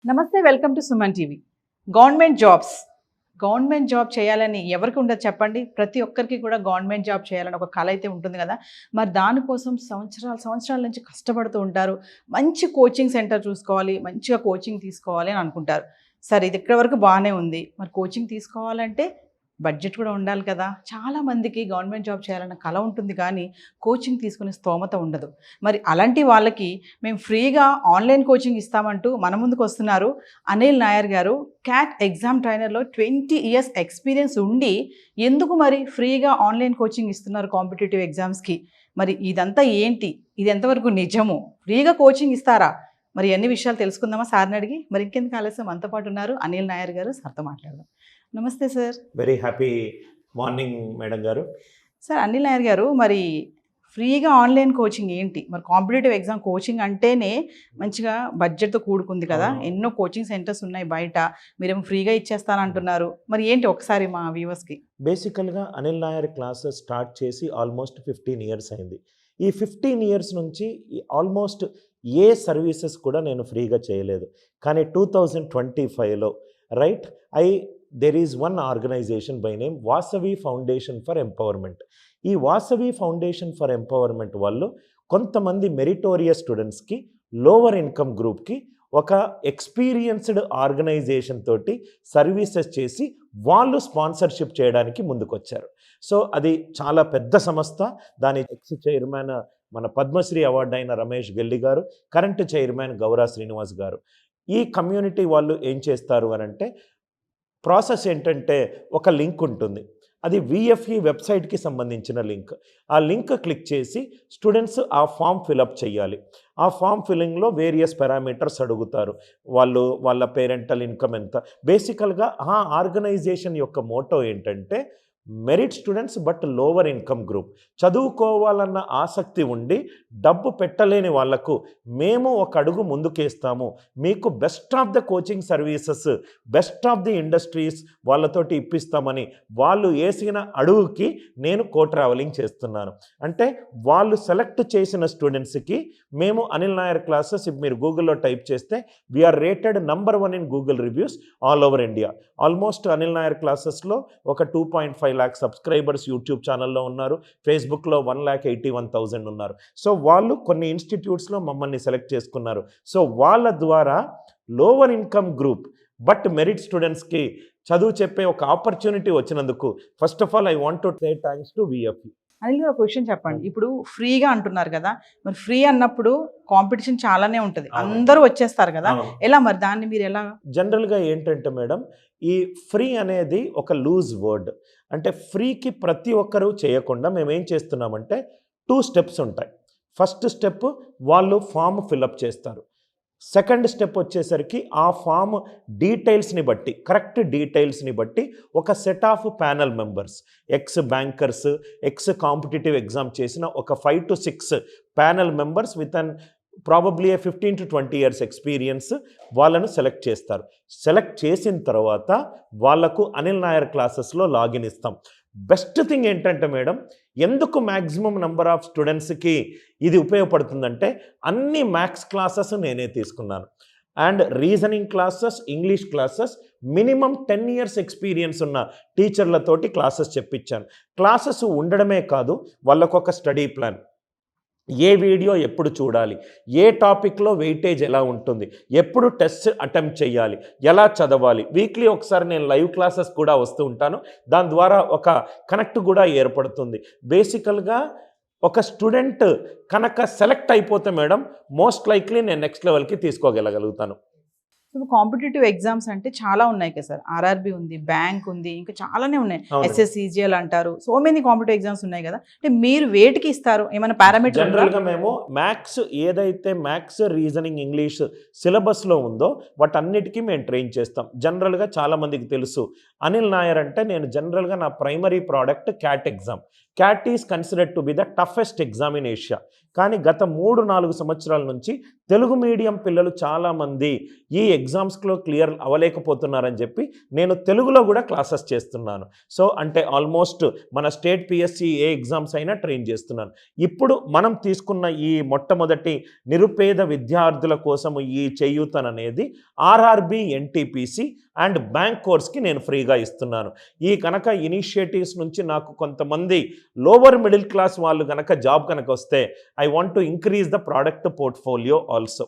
నమస్తే welcome to Suman TV. Government job చేయాలని ఎవరికి ఉండదు చెప్పండి. ప్రతి ఒక్కరికి కూడా గవర్నమెంట్ జాబ్ చేయాలని ఒక కల అయితే ఉంటుంది కదా. మరి దానికోసం సంవత్సరాల నుంచి కష్టపడుతూ ఉంటారు. మంచి కోచింగ్ సెంటర్ చూసుకోవాలి, మంచిగా కోచింగ్ తీసుకోవాలి అని అనుకుంటారు. సరే, ఇది ఇక్కడ వరకు బాగానే ఉంది. మరి కోచింగ్ తీసుకోవాలంటే బడ్జెట్ కూడా ఉండాలి కదా. చాలామందికి గవర్నమెంట్ జాబ్ చేయాలన్న కల ఉంటుంది కానీ కోచింగ్ తీసుకునే స్తోమత ఉండదు. మరి అలాంటి వాళ్ళకి మేము ఫ్రీగా ఆన్లైన్ కోచింగ్ ఇస్తామంటూ మన ముందుకు వస్తున్నారు అనిల్ నాయర్ గారు. క్యాట్ ఎగ్జామ్ ట్రైనర్లో 20 ఇయర్స్ ఎక్స్పీరియన్స్ ఉండి ఎందుకు మరి ఫ్రీగా ఆన్లైన్ కోచింగ్ ఇస్తున్నారు కాంపిటేటివ్ ఎగ్జామ్స్కి? మరి ఇదంతా ఏంటి? ఇది ఎంతవరకు నిజము? ఫ్రీగా కోచింగ్ ఇస్తారా? మరి అన్ని విషయాలు తెలుసుకుందామా సార్ని అడిగి? మరి ఇంకెందుకు ఆలస్యం, మనతో పాటు ఉన్నారు అనిల్ నాయర్ గారు. సార్తో మాట్లాడదాం. నమస్తే sir. Very happy morning madam గారు. సార్, అనిల్ నాయర్ గారు, మరి ఫ్రీగా ఆన్లైన్ కోచింగ్ ఏంటి? మరి కాంపిటేటివ్ ఎగ్జామ్ కోచింగ్ అంటేనే మంచిగా బడ్జెట్తో కూడుకుంది కదా. ఎన్నో కోచింగ్ సెంటర్స్ ఉన్నాయి బయట, మీరేమో ఫ్రీగా ఇచ్చేస్తానంటున్నారు. మరి ఏంటి ఒకసారి మా వ్యూవర్స్కి? బేసికల్గా అనిల్ నాయర్ క్లాసెస్ స్టార్ట్ చేసి ఆల్మోస్ట్ 15 ఇయర్స్ అయింది. ఈ 15 ఇయర్స్ నుంచి ఆల్మోస్ట్ ఏ సర్వీసెస్ కూడా నేను ఫ్రీగా చేయలేదు. కానీ 2025లో right there is one organization by name Vasavi foundation for empowerment. ఈ వాసవి ఫౌండేషన్ ఫర్ ఎంపవర్మెంట్ వాళ్ళు కొంతమంది మెరిటోరియస్ స్టూడెంట్స్కి, లోవర్ ఇన్కమ్ గ్రూప్కి ఒక ఎక్స్పీరియన్స్డ్ ఆర్గనైజేషన్ తోటి సర్వీసెస్ చేసి వాళ్ళు స్పాన్సర్షిప్ చేయడానికి ముందుకొచ్చారు. సో అది చాలా పెద్ద సంస్థ. దాని ఎక్స్ చైర్మన్ మన పద్మశ్రీ అవార్డు అయిన రమేష్ గెల్లి గారు, కరెంట్ చైర్మన్ గౌరా శ్రీనివాస్ గారు. ఈ కమ్యూనిటీ వాళ్ళు ఏం చేస్తారు అని అంటే, ప్రాసెస్ ఏంటంటే ఒక లింక్ ఉంటుంది, అది విఎఫ్ఈ వెబ్సైట్కి సంబంధించిన లింక్. ఆ లింక్ క్లిక్ చేసి స్టూడెంట్స్ ఆ ఫామ్ ఫిలప్ చేయాలి. ఆ ఫామ్ ఫిల్లింగ్లో వేరియస్ పారామీటర్స్ అడుగుతారు. వాళ్ళ పేరెంటల్ ఇన్కమ్ ఎంత. బేసికల్గా ఆ ఆర్గనైజేషన్ యొక్క మోటో ఏంటంటే, merit students but lower income group, చదువుకోవాలన్న ఆసక్తి ఉండి డబ్బు పెట్టలేని వాళ్లకు మేము ఒక అడుగు ముందుకేస్తాము, మీకు best of the coaching services, best of the industries వాళ్ళతోటి ఇప్పిస్తామని వాళ్ళు వేసిన అడుగుకి నేను కో ట్రావెలింగ్ చేస్తున్నాను. అంటే వాళ్ళు సెలెక్ట్ చేసిన స్టూడెంట్స్కి మేము అనిల్ నాయర్ క్లాసెస్, మీరు గూగుల్లో టైప్ చేస్తే we are rated number 1 in Google reviews all over India. Almost Anil Nair క్లాసెస్లో ఒక 2.5 lakh సబ్స్క్రైబర్స్ యూట్యూబ్ ఛానల్లో ఉన్నారు. ఫేస్బుక్లో 1,81,000 ఉన్నారు. సో వాళ్ళు కొన్ని ఇన్స్టిట్యూట్స్లో మమ్మల్ని సెలెక్ట్ చేసుకున్నారు. సో వాళ్ళ ద్వారా lower income group but merit స్టూడెంట్స్కి చదువు చెప్పే ఒక ఆపర్చునిటీ వచ్చినందుకు first of all I want to say thanks to VFE. Anil గారు, క్వశ్చన్ చెప్పండి. ఇప్పుడు ఫ్రీగా అంటున్నారు కదా, మరి ఫ్రీ అన్నప్పుడు కాంపిటీషన్ చాలానే ఉంటుంది, అందరూ వచ్చేస్తారు కదా, ఎలా మరి దాన్ని మీరు ఎలా? జనరల్గా ఏంటంటే మేడం, ఈ ఫ్రీ అనేది ఒక లూజ్ వర్డ్. అంటే ఫ్రీకి ప్రతి ఒక్కరూ చేయకుండా మేము ఏం చేస్తున్నామంటే 2 స్టెప్స్ ఉంటాయి. ఫస్ట్ స్టెప్ వాళ్ళు ఫామ్ ఫిలప్ చేస్తారు. సెకండ్ స్టెప్ వచ్చేసరికి ఆ ఫామ్ డీటెయిల్స్ని బట్టి, కరెక్ట్ డీటెయిల్స్ని బట్టి ఒక set of panel members, X bankers, X competitive exam చేసిన ఒక 5 to 6 panel members with an probably 15 to 20 years experience వాళ్ళను సెలెక్ట్ చేస్తారు. సెలెక్ట్ చేసిన తర్వాత వాళ్లకు అనిల్ నాయర్ క్లాసెస్లో లాగిన్ ఇస్తాం. బెస్ట్ థింగ్ ఏంటంటే మేడం, ఎందుకు మ్యాక్సిమం నెంబర్ ఆఫ్ స్టూడెంట్స్కి ఇది ఉపయోగపడుతుందంటే, అన్ని మ్యాథ్స్ క్లాసెస్ నేనే తీసుకున్నాను. And reasoning classes, English classes minimum 10 years experience ఉన్న టీచర్లతోటి క్లాసెస్ చెప్పించాను. క్లాసెస్ ఉండడమే కాదు, వాళ్ళకు ఒక స్టడీ ప్లాన్, ఏ వీడియో ఎప్పుడు చూడాలి, ఏ టాపిక్లో వెయిటేజ్ ఎలా ఉంటుంది, ఎప్పుడు టెస్ట్ అటెంప్ట్ చేయాలి, ఎలా చదవాలి. వీక్లీ ఒకసారి నేను లైవ్ క్లాసెస్ కూడా వస్తూ ఉంటాను. దాని ద్వారా ఒక కనెక్ట్ కూడా ఏర్పడుతుంది. బేసికల్గా ఒక స్టూడెంట్ కనుక సెలెక్ట్ అయిపోతే మేడం, మోస్ట్ లైక్లీ నేను నెక్స్ట్ లెవెల్కి తీసుకోగలుగుతాను. ఇప్పుడు కాంపిటేటివ్ ఎగ్జామ్స్ అంటే చాలా ఉన్నాయి కదా సార్. ఆర్ఆర్బి ఉంది, బ్యాంక్ ఉంది, ఇంకా చాలానే ఉన్నాయి. ఎస్ఎస్సిజిఎల్ అంటారు, సో మెనీ కాంపిటేటివ్ ఎగ్జామ్స్ ఉన్నాయి కదా. అంటే మీరు వేటికి ఇస్తారు? ఏమైనా పారామీటర్? జనరల్గా మేము మ్యాథ్స్, ఏదైతే మ్యాథ్స్, రీజనింగ్, ఇంగ్లీష్ సిలబస్లో ఉందో వాటన్నిటికీ మేము ట్రైన్ చేస్తాం. జనరల్గా చాలామందికి తెలుసు అనిల్ నాయర్ అంటే నేను జనరల్గా నా primary product cat exam. Cat is considered to be the toughest exam in Asia. కానీ గత 3-4 సంవత్సరాల నుంచి తెలుగు మీడియం పిల్లలు చాలామంది ఈ ఎగ్జామ్స్లో క్లియర్ అవ్వలేకపోతున్నారని చెప్పి నేను తెలుగులో కూడా క్లాసెస్ చేస్తున్నాను. సో అంటే ఆల్మోస్ట్ మన స్టేట్ పిఎస్సి ఏ ఎగ్జామ్స్ అయినా ట్రైన్ చేస్తున్నాను. ఇప్పుడు మనం తీసుకున్న ఈ మొట్టమొదటి నిరుపేద విద్యార్థుల కోసం ఈ చేయూతన్ అనేది ఆర్ఆర్బి, ఎన్టీపీసీ అండ్ బ్యాంక్ కోర్స్కి నేను ఫ్రీగా ఇస్తున్నాను. ఈ కనుక ఇనిషియేటివ్స్ నుంచి నాకు కొంతమంది లోవర్ మిడిల్ క్లాస్ వాళ్ళు కనుక జాబ్ కనుక వస్తే I want to increase the product portfolio also.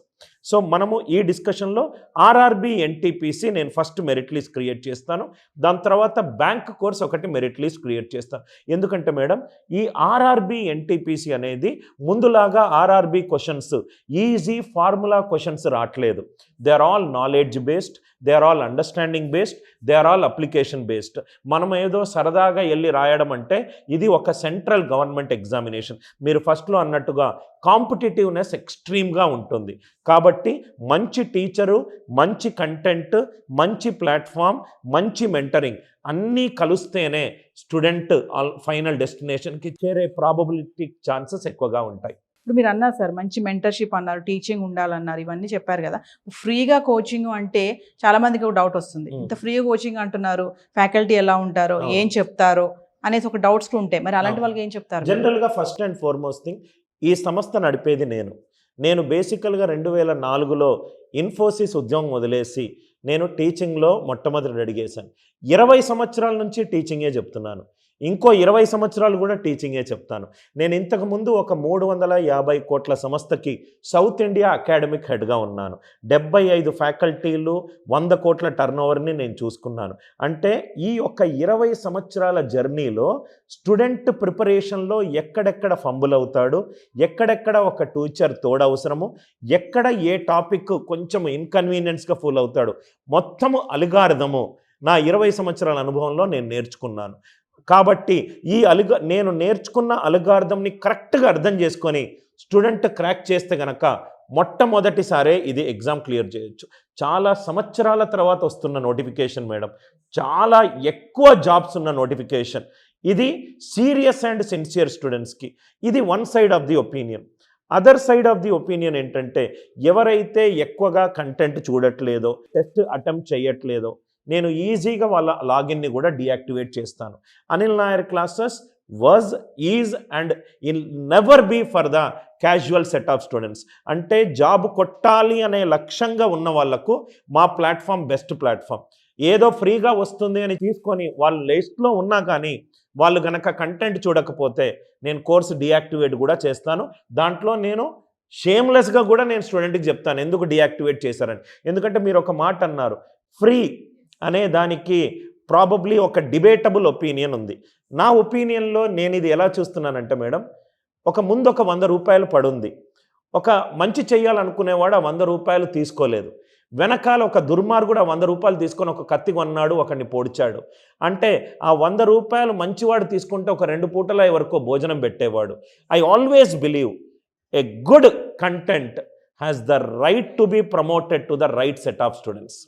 So మనము ఈ డిస్కషన్లో ఆర్ఆర్బి, ఎన్టీపీసీ నేను ఫస్ట్ మెరిట్ లిస్ట్ క్రియేట్ చేస్తాను. దాని తర్వాత బ్యాంక్ కోర్స్ ఒకటి మెరిట్ లిస్ట్ క్రియేట్ చేస్తాను. ఎందుకంటే మేడం ఈ ఆర్ఆర్బి, ఎన్టీపీసీ అనేది ముందులాగా RRB questions easy formula questions రావట్లేదు. They are all knowledge based, they are all understanding based, they are all application based. మనం ఏదో సరదాగా వెళ్ళి రాయడం అంటే ఇది ఒక సెంట్రల్ గవర్నమెంట్ ఎగ్జామినేషన్. మీరు ఫస్ట్లో అన్నట్టుగా కాంపిటేటివ్నెస్ ఎక్స్ట్రీమ్గా ఉంటుంది. కాబట్టి మంచి టీచరు, మంచి కంటెంట్, మంచి ప్లాట్ఫామ్, మంచి మెంటరింగ్ అన్నీ కలిస్తేనే స్టూడెంట్ ఫైనల్ డెస్టినేషన్కి చేరే ప్రాబబిలిటీ ఛాన్సెస్ ఎక్కువగా ఉంటాయి. ఇప్పుడు మీరు అన్నారు సార్, మంచి మెంటర్షిప్ అన్నారు, టీచింగ్ ఉండాలన్నారు, ఇవన్నీ చెప్పారు కదా. ఫ్రీగా కోచింగ్ అంటే చాలా మందికి ఒక డౌట్ వస్తుంది. ఇంత ఫ్రీగా కోచింగ్ అంటున్నారు, ఫ్యాకల్టీ ఎలా ఉంటారో, ఏం చెప్తారో అనేసి ఒక డౌట్స్ ఉంటాయి. మరి అలాంటి వాళ్ళకి ఏం చెప్తారు? జనరల్గా ఫస్ట్ అండ్ ఫార్మోస్ట్ థింగ్, ఈ సంస్థ నడిపేది నేను బేసికల్గా 2004లో ఇన్ఫోసిస్ ఉద్యోగం వదిలేసి నేను టీచింగ్లో మొట్టమొదటి అడిగేశాను. 20 సంవత్సరాల నుంచి టీచింగే చెప్తున్నాను. ఇంకో 20 సంవత్సరాలు కూడా టీచింగే చెప్తాను. నేను ఇంతకుముందు ఒక 350 కోట్ల సంస్థకి సౌత్ ఇండియా అకాడమిక్ హెడ్గా ఉన్నాను. 75 ఫ్యాకల్టీలు, 100 కోట్ల టర్నోవర్ని నేను చూసుకున్నాను. అంటే ఈ యొక్క 20 సంవత్సరాల జర్నీలో స్టూడెంట్ ప్రిపరేషన్లో ఎక్కడెక్కడ ఫంబుల్ అవుతాడు, ఎక్కడెక్కడ ఒక టీచర్ తోడవసరము, ఎక్కడ ఏ టాపిక్ కొంచెం ఇన్కన్వీనియన్స్గా ఫుల్ అవుతాడు, మొత్తము అల్గారిథము నా 20 సంవత్సరాల అనుభవంలో నేను నేర్చుకున్నాను. కాబట్టి నేను నేర్చుకున్న అల్గారిథంని కరెక్ట్గా అర్థం చేసుకొని స్టూడెంట్ క్రాక్ చేస్తే గనక మొట్టమొదటిసారే ఇది ఎగ్జామ్ క్లియర్ చేయొచ్చు. చాలా సంవత్సరాల తర్వాత వస్తున్న నోటిఫికేషన్ మేడం, చాలా ఎక్కువ జాబ్స్ ఉన్న నోటిఫికేషన్. ఇది సీరియస్ అండ్ సిన్సియర్ స్టూడెంట్స్కి. ఇది one side of the opinion. Other side of the opinion ఏంటంటే ఎవరైతే ఎక్కువగా కంటెంట్ చూడట్లేదో, టెస్ట్ అటెంప్ట్ చేయట్లేదో, నేను ఈజీగా వాళ్ళ లాగిన్ని కూడా డీయాక్టివేట్ చేస్తాను. Anil Nair classes was, is and will never be for the casual set of students. అంటే జాబ్ కొట్టాలి అనే లక్ష్యంగా ఉన్న వాళ్లకు మా ప్లాట్ఫామ్ బెస్ట్ ప్లాట్ఫామ్. ఏదో ఫ్రీగా వస్తుంది అని తీసుకొని వాళ్ళు లిస్ట్లో ఉన్నా కానీ వాళ్ళు కనుక కంటెంట్ చూడకపోతే నేను కోర్సు డీయాక్టివేట్ కూడా చేస్తాను. దాంట్లో నేను షేమ్లెస్గా కూడా నేను స్టూడెంట్కి చెప్తాను ఎందుకు డీయాక్టివేట్ చేశారని. ఎందుకంటే మీరు ఒక మాట అన్నారు, ఫ్రీ అనే దానికి ప్రాబబ్లీ ఒక డిబేటబుల్ ఒపీనియన్ ఉంది. నా ఒపీనియన్లో నేను ఇది ఎలా చూస్తున్నానంటే మేడం, ముందు ఒక 100 రూపాయలు పడుంది, ఒక మంచి చెయ్యాలనుకునేవాడు ఆ 100 రూపాయలు తీసుకోలేదు, వెనకాల ఒక దుర్మార్గుడు ఆ 100 రూపాయలు తీసుకొని ఒక కత్తి కొన్నాడు, ఒకరిని పొడిచాడు. అంటే ఆ 100 రూపాయలు మంచివాడు తీసుకుంటే ఒక 2 పూటల ఎవరికో భోజనం పెట్టేవాడు. I always believe a good content has the right to be promoted to the right set of students.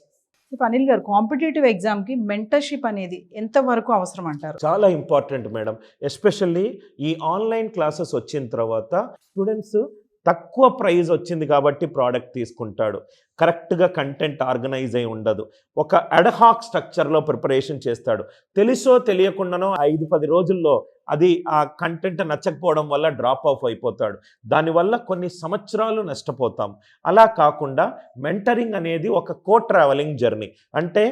Anil గారు, కాంపిటేటివ్ ఎగ్జామ్కి మెంటర్షిప్ అనేది ఎంతవరకు అవసరం అంటారు? చాలా ఇంపార్టెంట్ మేడం. ఎస్పెషల్లీ ఈ ఆన్లైన్ క్లాసెస్ వచ్చిన తర్వాత స్టూడెంట్స్ తక్కువ ప్రైజ్ వచ్చింది కాబట్టి ప్రోడక్ట్ తీసుకుంటాడు. కరెక్ట్గా కంటెంట్ ఆర్గనైజ్ అయి ఉండదు. ఒక అడ్హాక్ స్ట్రక్చర్లో ప్రిపరేషన్ చేస్తాడు. తెలుసో తెలియకుండానో 5-10 రోజుల్లో అది ఆ కంటెంట్ నచ్చకపోవడం వల్ల డ్రాప్ ఆఫ్ అయిపోతాడు. దానివల్ల కొన్ని సంవత్సరాలు నష్టపోతాం. అలా కాకుండా మెంటరింగ్ అనేది ఒక ట్రావెలింగ్ జర్నీ. అంటే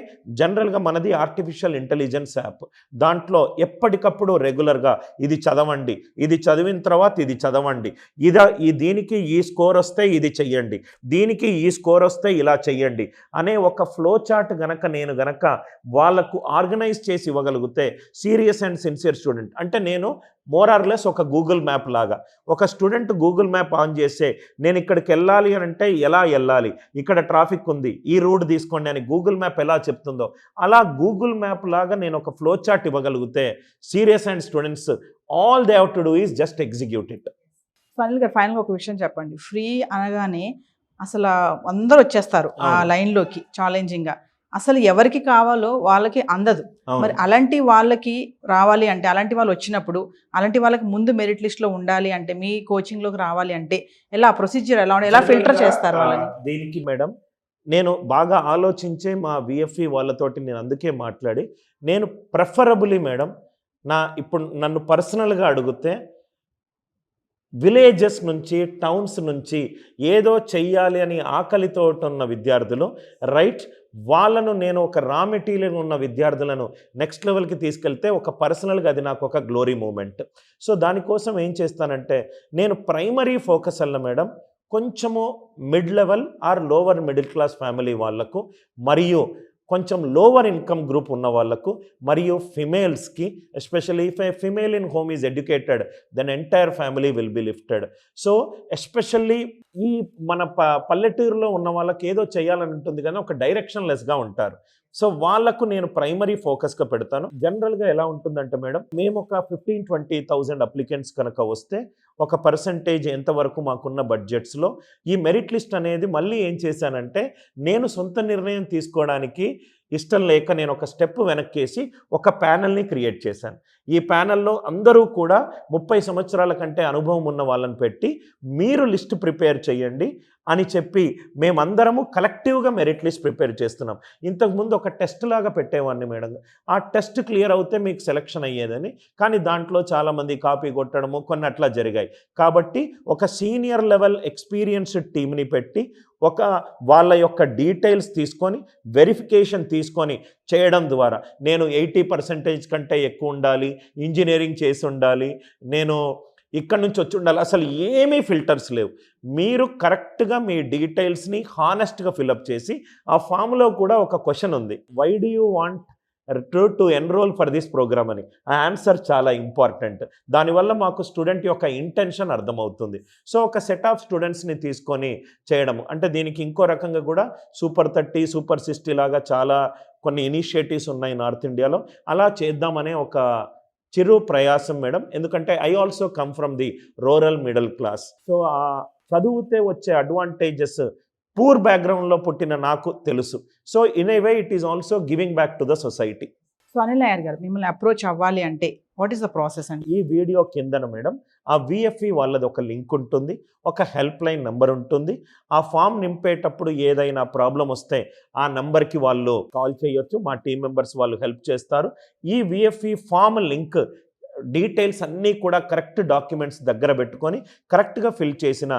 జనరల్గా మనది ఆర్టిఫిషియల్ ఇంటెలిజెన్స్ యాప్. దాంట్లో ఎప్పటికప్పుడు రెగ్యులర్గా ఇది చదవండి, ఇది చదివిన తర్వాత ఇది చదవండి, దీనికి ఈ స్కోర్ వస్తే ఇది చెయ్యండి, దీనికి ఈ స్కోర్ వస్తే ఇలా చెయ్యండి అనే ఒక ఫ్లో చార్ట్ నేను గనక వాళ్ళకు ఆర్గనైజ్ చేసి ఇవ్వగలిగితే సీరియస్ అండ్ సిన్సియర్ స్టూడెంట్. అంటే నేను మోరార్లెస్ ఒక గూగుల్ మ్యాప్ లాగా, ఒక స్టూడెంట్ గూగుల్ మ్యాప్ ఆన్ చేస్తే నేను ఇక్కడికి వెళ్ళాలి అని అంటే ఎలా వెళ్ళాలి, ఇక్కడ ట్రాఫిక్ ఉంది, ఈ రూట్ తీసుకోండి అని గూగుల్ మ్యాప్ ఎలా చెప్తుందో అలా గూగుల్ మ్యాప్ లాగా నేను ఒక ఫ్లో చార్ట్ ఇవ్వగలిగితే serious and students all they have to do is just execute it. ఫైనల్గా ఒక విషయం చెప్పండి. ఫ్రీ అనగానే అసలు అందరూ వచ్చేస్తారు ఆ లైన్లోకి ఛాలెంజింగ్గా. అసలు ఎవరికి కావాలో వాళ్ళకి అందదు. మరి అలాంటి వాళ్ళకి రావాలి అంటే, అలాంటి వాళ్ళు వచ్చినప్పుడు అలాంటి వాళ్ళకి ముందు మెరిట్ లిస్ట్లో ఉండాలి అంటే, మీ కోచింగ్లోకి రావాలి అంటే ఎలా ప్రొసీజర్ ఎలా ఎలా ఫిల్టర్ చేస్తారు వాళ్ళని? దీనికి మేడం నేను బాగా ఆలోచించే మా విఎఫ్ఈ వాళ్ళతోటి నేను అందుకే మాట్లాడి, నేను ప్రిఫరబుల్లీ మేడం ఇప్పుడు నన్ను పర్సనల్గా అడిగితే విలేజెస్ నుంచి టౌన్స్ నుంచి ఏదో చెయ్యాలి అని ఆకలితో ఉన్న విద్యార్థులు రైట్, వాళ్ళను నేను ఒక రా మెటీరియల్ ఉన్న విద్యార్థులను నెక్స్ట్ లెవెల్కి తీసుకెళ్తే ఒక పర్సనల్గా అది నాకు ఒక గ్లోరీ మూమెంట్. సో దానికోసం ఏం చేస్తానంటే, నేను ప్రైమరీ ఫోకస్ అల్ల మేడం కొంచెము mid level or lower middle class family వాళ్లకు, మరియు కొంచెం లోవర్ ఇన్కమ్ గ్రూప్ ఉన్న వాళ్ళకు, మరియు ఫిమేల్స్కి, especially if a female in home is educated then entire family will be lifted. So especially ఈ మన పల్లెటూరులో ఉన్న వాళ్ళకి ఏదో చేయాలని ఉంటుంది కానీ ఒక డైరెక్షన్లెస్గా ఉంటారు. సో వాళ్ళకు నేను ప్రైమరీ ఫోకస్గా పెడతాను. జనరల్గా ఎలా ఉంటుందంటే మేడం, మేము ఒక 15-20,000 అప్లికెంట్స్ కనుక వస్తే ఒక పర్సంటేజ్ ఎంతవరకు మాకున్న బడ్జెట్స్లో ఈ మెరిట్ లిస్ట్ అనేది మళ్ళీ ఏం చేశానంటే, నేను సొంత నిర్ణయం తీసుకోవడానికి ఇష్టం లేక నేను ఒక స్టెప్ వెనక్కేసి ఒక ప్యానల్ని క్రియేట్ చేశాను. ఈ ప్యానల్లో అందరూ కూడా 30 సంవత్సరాల కంటే అనుభవం ఉన్న వాళ్ళని పెట్టి మీరు లిస్ట్ ప్రిపేర్ చేయండి అని చెప్పి మేమందరము కలెక్టివ్గా మెరిట్ లిస్ట్ ప్రిపేర్ చేస్తున్నాం. ఇంతకుముందు ఒక టెస్ట్ లాగా పెట్టేవాడిని మేడం, ఆ టెస్ట్ క్లియర్ అవుతే మీకు సెలక్షన్ అయ్యేదని, కానీ దాంట్లో చాలామంది కాపీ కొట్టడము కొన్ని అట్లా జరిగాయి. కాబట్టి ఒక సీనియర్ లెవెల్ ఎక్స్పీరియన్స్డ్ టీమ్ని పెట్టి ఒక వాళ్ళ యొక్క డీటెయిల్స్ తీసుకొని వెరిఫికేషన్ తీసుకొని చేయడం ద్వారా, నేను 80% కంటే ఎక్కువ ఉండాలి, ఇంజనీరింగ్ చేసి ఉండాలి, నేను ఇక్కడి నుంచి వచ్చి ఉండాలి, అసలు ఏమీ ఫిల్టర్స్ లేవు. మీరు కరెక్ట్గా మీ డీటెయిల్స్ని హానెస్ట్గా ఫిలప్ చేసి, ఆ ఫామ్లో కూడా ఒక క్వశ్చన్ ఉంది, why do you want to enrol for this programme అని. ఆ ఆన్సర్ చాలా ఇంపార్టెంట్. దానివల్ల మాకు స్టూడెంట్ యొక్క ఇంటెన్షన్ అర్థమవుతుంది. సో ఒక సెట్ ఆఫ్ స్టూడెంట్స్ని తీసుకొని చేయడం అంటే, దీనికి ఇంకో రకంగా కూడా సూపర్ 30, సూపర్ 60 లాగా చాలా కొన్ని ఇనిషియేటివ్స్ ఉన్నాయి నార్త్ ఇండియాలో. అలా చేద్దామనే ఒక చిరు ప్రయాసం మేడం. ఎందుకంటే I also come from the rural middle class. So ఆ చదివితే వచ్చే అడ్వాంటేజెస్ పూర్ బ్యాక్గ్రౌండ్లో పుట్టిన నాకు తెలుసు. So in a way it is also giving back to the society. So Anil Nair గారు, మిమ్మల్ని అప్రోచ్ అవ్వాలి అంటే వాట్ ఈస్ ద ప్రాసెస్ అండి? ఈ వీడియో కిందన మేడం ఆ విఎఫ్ఈ వాళ్ళది ఒక లింక్ ఉంటుంది, ఒక హెల్ప్ లైన్ నెంబర్ ఉంటుంది. ఆ ఫామ్ నింపేటప్పుడు ఏదైనా ప్రాబ్లం వస్తే ఆ నెంబర్కి వాళ్ళు కాల్ చేయొచ్చు, మా టీం మెంబర్స్ వాళ్ళు హెల్ప్ చేస్తారు. ఈ విఎఫ్ఈ ఫామ్ లింక్ డీటెయిల్స్ అన్నీ కూడా కరెక్ట్ డాక్యుమెంట్స్ దగ్గర పెట్టుకొని కరెక్ట్గా ఫిల్ చేసిన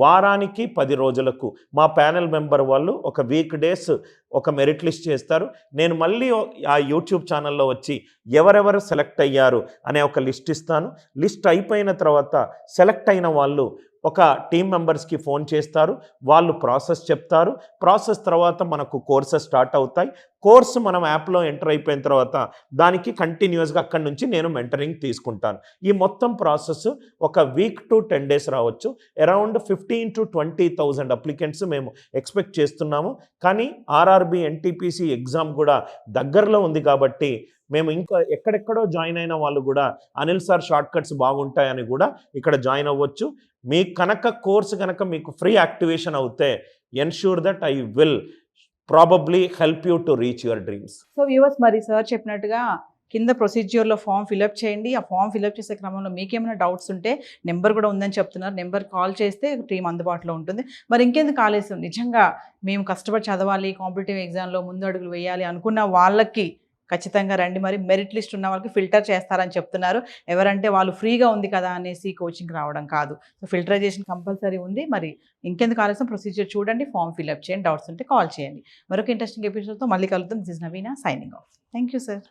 వారానికి 10 రోజులకు మా ప్యానెల్ మెంబర్ వాళ్ళు ఒక వీక్ డేస్ ఒక మెరిట్ లిస్ట్ చేస్తారు. నేను మళ్ళీ ఆ యూట్యూబ్ ఛానల్లో వచ్చి ఎవరెవరు సెలెక్ట్ అయ్యారు అనే ఒక లిస్ట్ ఇస్తాను. లిస్ట్ అయిపోయిన తర్వాత సెలెక్ట్ అయిన వాళ్ళు ఒక టీం మెంబర్స్కి ఫోన్ చేస్తారు, వాళ్ళు ప్రాసెస్ చెప్తారు. ప్రాసెస్ తర్వాత మనకు కోర్సెస్ స్టార్ట్ అవుతాయి. కోర్సు మనం యాప్లో ఎంటర్ అయిపోయిన తర్వాత దానికి కంటిన్యూస్గా అక్కడి నుంచి నేను మెంటరింగ్ తీసుకుంటాను. ఈ మొత్తం ప్రాసెస్ ఒక వీక్ టు 10 days రావచ్చు. అరౌండ్ 15,000-20,000 అప్లికెంట్స్ మేము ఎక్స్పెక్ట్ చేస్తున్నాము. కానీ ఆర్ఆర్బి ఎన్టీపీసీ ఎగ్జామ్ కూడా దగ్గరలో ఉంది కాబట్టి మేము ఇంకా ఎక్కడెక్కడో జాయిన్ అయిన వాళ్ళు కూడా అనిల్ సార్ షార్ట్ కట్స్ బాగుంటాయని కూడా ఇక్కడ జాయిన్ అవ్వచ్చు. మీ కనుక కోర్సు కనుక మీకు ఫ్రీ యాక్టివేషన్ అవుతే ensure that I will probably help you to reach your dreams. So viewers, మరి సార్ చెప్పినట్టుగా కింద ప్రొసీజ్యూర్లో ఫామ్ ఫిలప్ చేయండి. ఆ ఫామ్ ఫిలప్ చేసే క్రమంలో మీకేమైనా డౌట్స్ ఉంటే నెంబర్ కూడా ఉందని చెప్తున్నారు, నెంబర్ కాల్ చేస్తే టీం అందుబాటులో ఉంటుంది. మరి ఇంకెందుకు ఆలస్యం, నిజంగా మేము కష్టపడి చదవాలి, కాంపిటేటివ్ ఎగ్జామ్లో ముందు అడుగులు వేయాలి అనుకున్న వాళ్ళకి ఖచ్చితంగా రండి. మరి మెరిట్ లిస్ట్ ఉన్న వాళ్ళకి ఫిల్టర్ చేస్తారని చెప్తున్నారు. ఎవరంటే వాళ్ళు ఫ్రీగా ఉంది కదా అనేసి కోచింగ్ రావడం కాదు. సో ఫిల్టరైజేషన్ కంపల్సరీ ఉంది. మరి ఇంకెందుకు ఆలస్యం, ప్రొసీజర్ చూడండి, ఫామ్ ఫిల్అప్ చేయండి, డౌట్స్ ఉంటే కాల్ చేయండి. మరొక ఇంట్రెస్టింగ్ ఎపిసోడ్తో మళ్ళీ కలుద్దాం. This is Naveena signing off. Thank you sir.